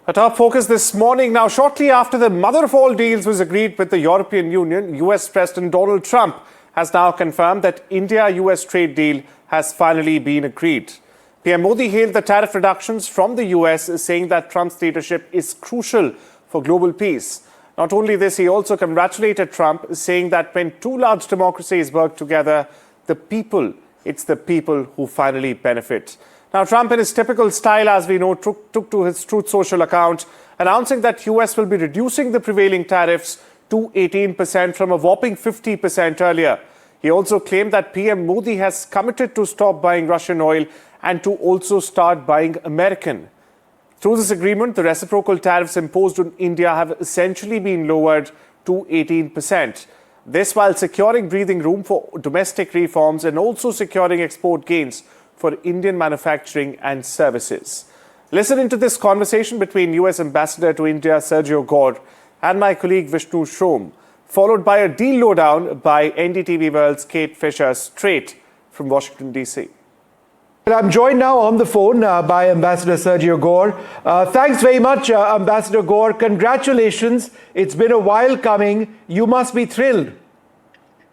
A top focus this morning. Now, shortly after the mother of all deals was agreed with the European Union, US President Donald Trump has now confirmed that India-US trade deal has finally been agreed. PM Modi hailed the tariff reductions from the US, saying that Trump's leadership is crucial for global peace. Not only this, he also congratulated Trump, saying that when two large democracies work together, it's the people who finally benefit. Now, Trump, in his typical style, as we know, took to his Truth Social account, announcing that US will be reducing the prevailing tariffs to 18% from a whopping 50% earlier. He also claimed that PM Modi has committed to stop buying Russian oil and to also start buying American. Through this agreement, the reciprocal tariffs imposed on India have essentially been lowered to 18%. This while securing breathing room for domestic reforms and also securing export gains for Indian manufacturing and services. Listen into this conversation between US Ambassador to India Sergio Gore and my colleague Vishnu Shrom, followed by a deal lowdown by NDTV World's Kate Fisher, straight from Washington, D.C. I'm joined now on the phone by Ambassador Sergio Gore. Thanks very much, Ambassador Gore. Congratulations. It's been a while coming. You must be thrilled.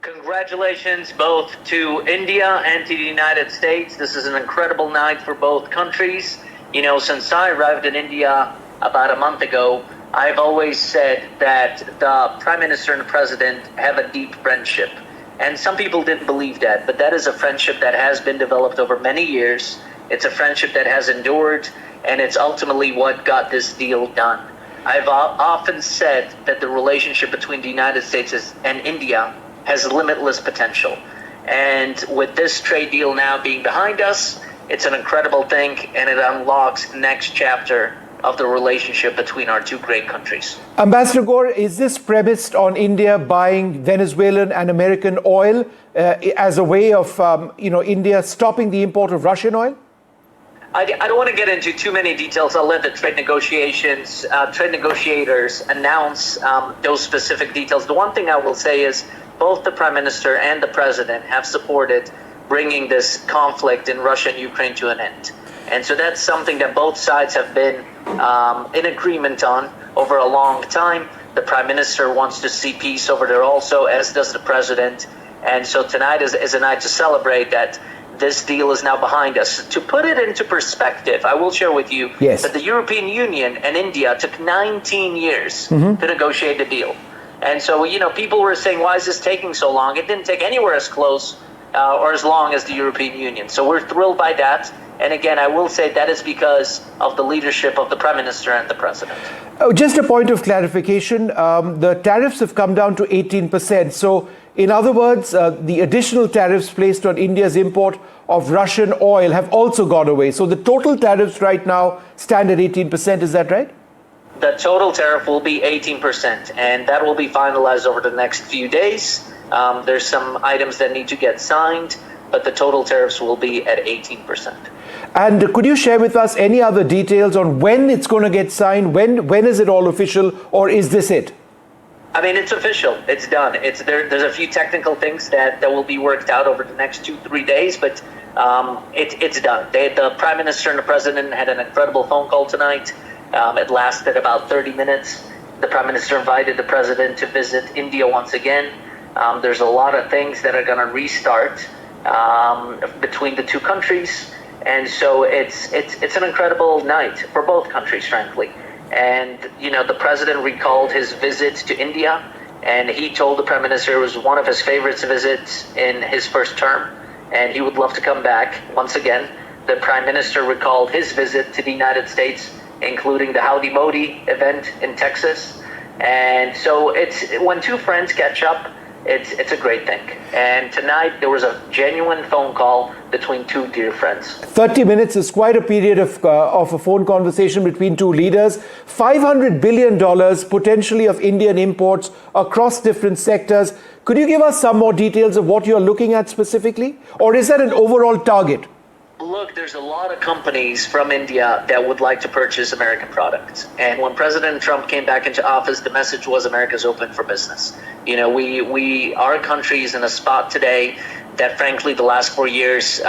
Congratulations both to India and to the United States. This is an incredible night for both countries. You know, since I arrived in India about a month ago, I've always said that the Prime Minister and the President have a deep friendship. And some people didn't believe that, but that is a friendship that has been developed over many years. It's a friendship that has endured, and it's ultimately what got this deal done. I've often said that the relationship between the United States and India has limitless potential. And with this trade deal now being behind us, it's an incredible thing, and it unlocks the next chapter of the relationship between our two great countries. Ambassador Gore, is this premised on India buying Venezuelan and American oil as a way of, India stopping the import of Russian oil? I don't want to get into too many details. I'll let the trade negotiators announce those specific details. The one thing I will say is both the Prime Minister and the President have supported bringing this conflict in Russia and Ukraine to an end. And so that's something that both sides have been in agreement on over a long time. The Prime Minister wants to see peace over there also, as does the President. And so tonight is a night to celebrate that this deal is now behind us. To put it into perspective, I will share with you that the European Union and India took 19 years to negotiate the deal. And so, people were saying, why is this taking so long? It didn't take anywhere as close or as long as the European Union. So we're thrilled by that. And again, I will say that is because of the leadership of the Prime Minister and the President. Just a point of clarification, the tariffs have come down to 18%. So in other words, the additional tariffs placed on India's import of Russian oil have also gone away. So the total tariffs right now stand at 18%. Is that right? The total tariff will be 18%, and that will be finalized over the next few days. There's some items that need to get signed, but the total tariffs will be at 18%. And could you share with us any other details on when it's going to get signed? When is it all official, or is this it? I mean, it's official. It's done. There's a few technical things that will be worked out over the next 2-3 days, but it's done. The Prime Minister and the President had an incredible phone call tonight. It lasted about 30 minutes. The Prime Minister invited the President to visit India once again. There's a lot of things that are going to restart between the two countries. And so it's an incredible night for both countries, frankly. And, the President recalled his visit to India, and he told the Prime Minister it was one of his favorite visits in his first term, and he would love to come back once again. The Prime Minister recalled his visit to the United States, including the Howdy Modi event in Texas. And so it's when two friends catch up, it's a great thing. And tonight there was a genuine phone call between two dear friends. 30 minutes is quite a period of a phone conversation between two leaders. $500 billion potentially of Indian imports across different sectors. Could you give us some more details of what you're looking at specifically? Or is that an overall target? Look, there's a lot of companies from India that would like to purchase American products. And when President Trump came back into office, the message was America's open for business. Our country is in a spot today that, frankly, the last 4 years,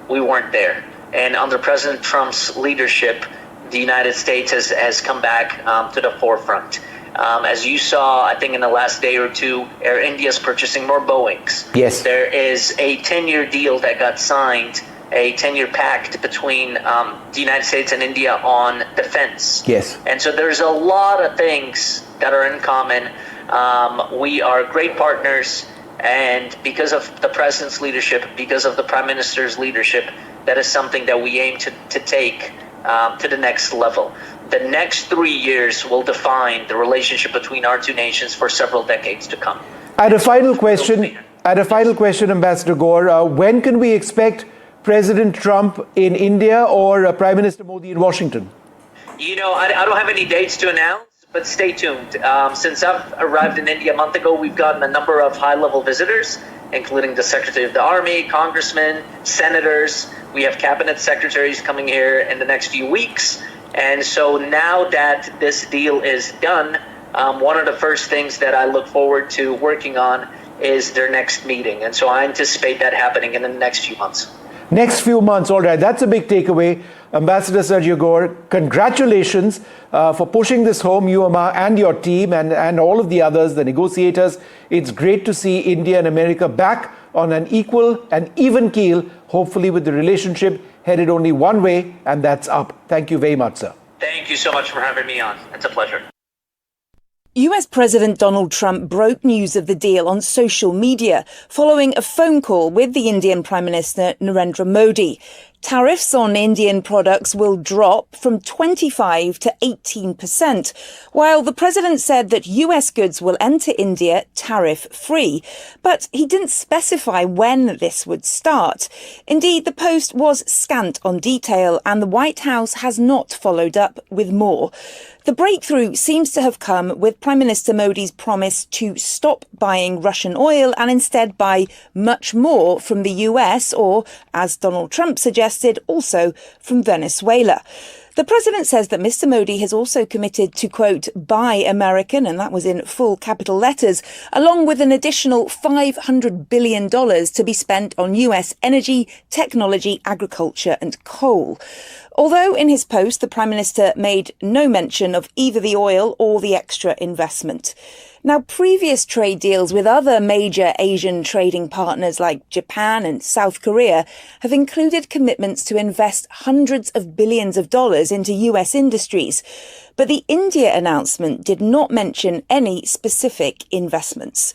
we weren't there. And under President Trump's leadership, the United States has come back to the forefront. As you saw, I think in the last day or two, Air India is purchasing more Boeings. Yes. There is a 10-year deal that got signed, a 10-year pact between the United States and India on defense. Yes. And so there's a lot of things that are in common. We are great partners, and because of the president's leadership, because of the prime minister's leadership, that is something that we aim to take to the next level. The next 3 years will define the relationship between our two nations for several decades to come. And a final question, Ambassador Gore, when can we expect President Trump in India or Prime Minister Modi in Washington? You know, I don't have any dates to announce, but stay tuned. Since I've arrived in India a month ago, we've gotten a number of high-level visitors, including the Secretary of the Army, congressmen, senators. We have cabinet secretaries coming here in the next few weeks. And so now that this deal is done, one of the first things that I look forward to working on is their next meeting. And so I anticipate that happening in the next few months. Next few months, all right. That's a big takeaway. Ambassador Sergio Gore, congratulations for pushing this home, you and your team and all of the others, the negotiators. It's great to see India and America back on an equal and even keel, hopefully with the relationship headed only one way, and that's up. Thank you very much, sir. Thank you so much for having me on. It's a pleasure. US President Donald Trump broke news of the deal on social media following a phone call with the Indian Prime Minister Narendra Modi. Tariffs on Indian products will drop from 25 to 18%, while the president said that US goods will enter India tariff-free. But he didn't specify when this would start. Indeed, the post was scant on detail, and the White House has not followed up with more. The breakthrough seems to have come with Prime Minister Modi's promise to stop buying Russian oil and instead buy much more from the US or, as Donald Trump suggested, also from Venezuela. The president says that Mr. Modi has also committed to, quote, buy American, and that was in full capital letters, along with an additional $500 billion to be spent on US energy, technology, agriculture and coal. Although in his post, the Prime Minister made no mention of either the oil or the extra investment. Now, previous trade deals with other major Asian trading partners like Japan and South Korea have included commitments to invest hundreds of billions of dollars into US industries. But the India announcement did not mention any specific investments.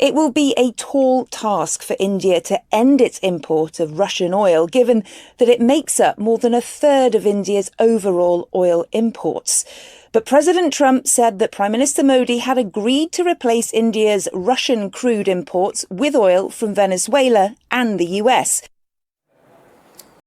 It will be a tall task for India to end its import of Russian oil, given that it makes up more than a third of India's overall oil imports. But President Trump said that Prime Minister Modi had agreed to replace India's Russian crude imports with oil from Venezuela and the US.